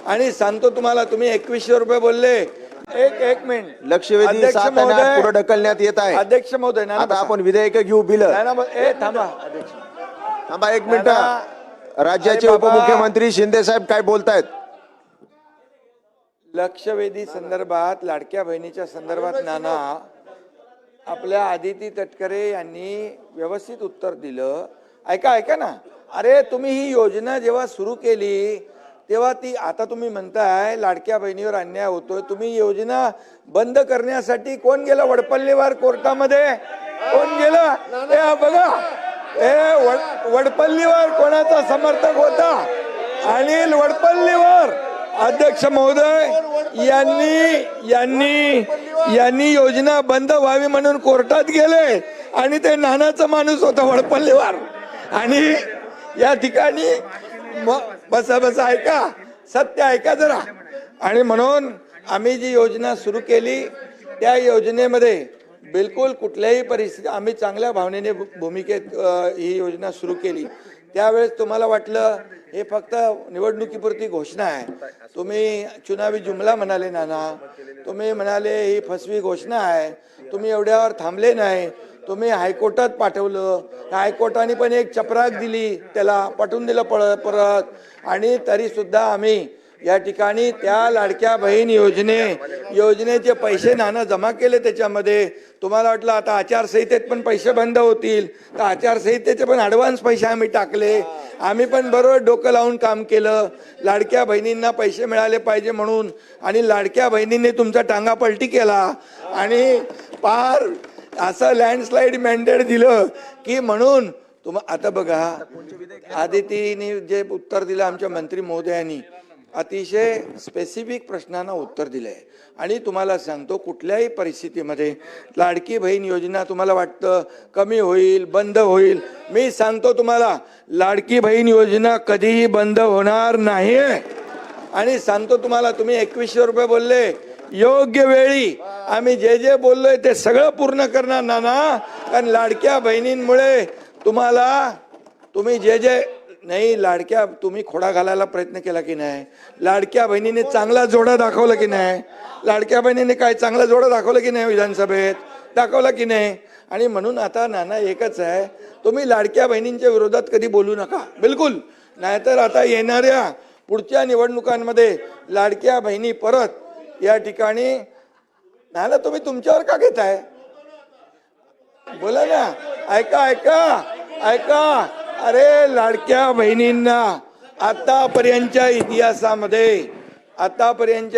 आणि सांगतो तुम्हाला, तुम्ही 2100 रुपये बोलले. एक मिनिट, लक्षवेधी 7 आणि 8 पुढे ढकलण्यात येत आहे. अध्यक्ष महोदय, आता आपण विधेयक घेऊ. बिल थांबा अध्यक्ष, थांबा 1 मिनिट. राज्याचे उपमुख्यमंत्री शिंदे साहेब काय बोलतायत? लक्षवेधी संदर्भात, लाडक्या बहिणीच्या संदर्भात नाना आपल्या आदिती तटकरे यांनी व्यवस्थित उत्तर दिलं. ऐका ना, अरे तुम्ही ही योजना जेव्हा सुरू केली तेव्हा ती, आता तुम्ही म्हणताय लाडक्या बहिणीवर अन्याय होतोय, तुम्ही योजना बंद करण्यासाठी कोण गेलं वडपल्लीवर कोर्टामध्ये? कोण गेलं? बघा, वडपल्लीवर कोणाचा समर्थक होता? अनिल वडपल्लीवर. अध्यक्ष महोदय, यांनी योजना बंद व्हावी म्हणून कोर्टात गेले आणि ते नानाचा माणूस होता वडपल्लीवर. आणि या ठिकाणी बसा ऐका, सत्य ऐका जरा. आणि म्हणून आम्ही जी योजना सुरू केली त्या योजनेमध्ये बिलकुल कुठल्याही परिस्थिती, आम्ही चांगल्या भावनेने भूमिकेत ही योजना सुरू केली. त्यावेळेस तुम्हाला वाटलं हे फक्त निवडणुकीपुरती घोषणा आहे. तुम्ही चुनावी जुमला म्हणाले नाना, तुम्ही म्हणाले ही फसवी घोषणा आहे. तुम्ही एवढ्यावर थांबले नाही, तुम्ही हायकोर्टात पाठवलं. हायकोर्टाने पण एक चपराक दिली, त्याला पाठवून दिलं परत. आणि तरी सुद्धा आम्ही या ठिकाणी त्या लाडक्या बहीण योजनेचे पैसे नाना जमा केले त्याच्यामध्ये. तुम्हाला वाटलं आता आचारसंहितेत पण पैसे बंद होतील, तर आचारसंहितेचे पण ॲडव्हान्स पैसे आम्ही टाकले. आम्ही पण बरोबर डोकं लावून काम केलं, लाडक्या बहिणींना पैसे मिळाले पाहिजे म्हणून. आणि लाडक्या बहिणींनी तुमचा टांगा पलटी केला आणि पार असं लँडस्लाईड मॅन्डेट दिलं की म्हणून आता बघा, आदितीने जे उत्तर दिलं आमच्या मंत्री महोदयांनी, अतिशय स्पेसिफिक प्रश्नांना उत्तर दिलंय. आणि तुम्हाला सांगतो, कुठल्याही परिस्थितीमध्ये लाडकी बहीण योजना तुम्हाला वाटतं कमी होईल, बंद होईल, मी सांगतो तुम्हाला, लाडकी बहीण योजना कधीही बंद होणार नाही. आणि सांगतो तुम्हाला, तुम्ही 2100 रुपये बोलले, योग्य वेळी आम्ही जे बोललोय ते सगळं पूर्ण करणार नाना. कारण लाडक्या बहिणींमुळे तुम्ही जे नाही, लाडक्या तुम्ही खोडा घालायला प्रयत्न केला की नाही? लाडक्या बहिणीने चांगला जोडा दाखवला की नाही? लाडक्या बहिणीने काय चांगला जोडा दाखवला की नाही? विधानसभेत दाखवला की नाही? आणि म्हणून आता नाना एकच आहे, तुम्ही लाडक्या बहिणींच्या विरोधात कधी बोलू नका, बिलकुल. नाहीतर आता येणाऱ्या पुढच्या निवडणुकांमध्ये लाडक्या बहिणी परत या ठिकाणी नाना तुम्ही तुमच्यावर का घेताय? बोला ना, ऐका. अरे लाडक्या बहिणींना आतापर्यंतच्या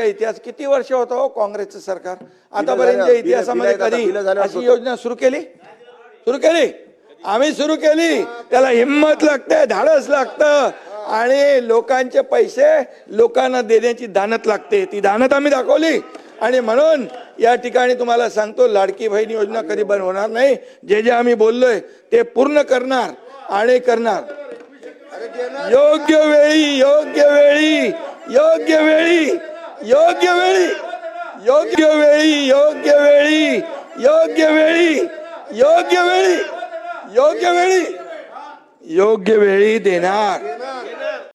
इतिहास किती वर्ष होतं हो काँग्रेसचं सरकार? आतापर्यंतच्या इतिहासामध्ये कधी अशी योजना सुरू केली? आम्ही सुरू केली. त्याला हिम्मत लागते, धाडस लागतं आणि लोकांचे पैसे लोकांना देण्याची दानत लागते. ती दानत आम्ही दाखवली. आणि म्हणून या ठिकाणी तुम्हाला सांगतो, लाडकी बहीण योजना कधी बंद होणार नाही. जे आम्ही बोललोय ते पूर्ण करणार आणि करणार. योग्य वेळी देणार.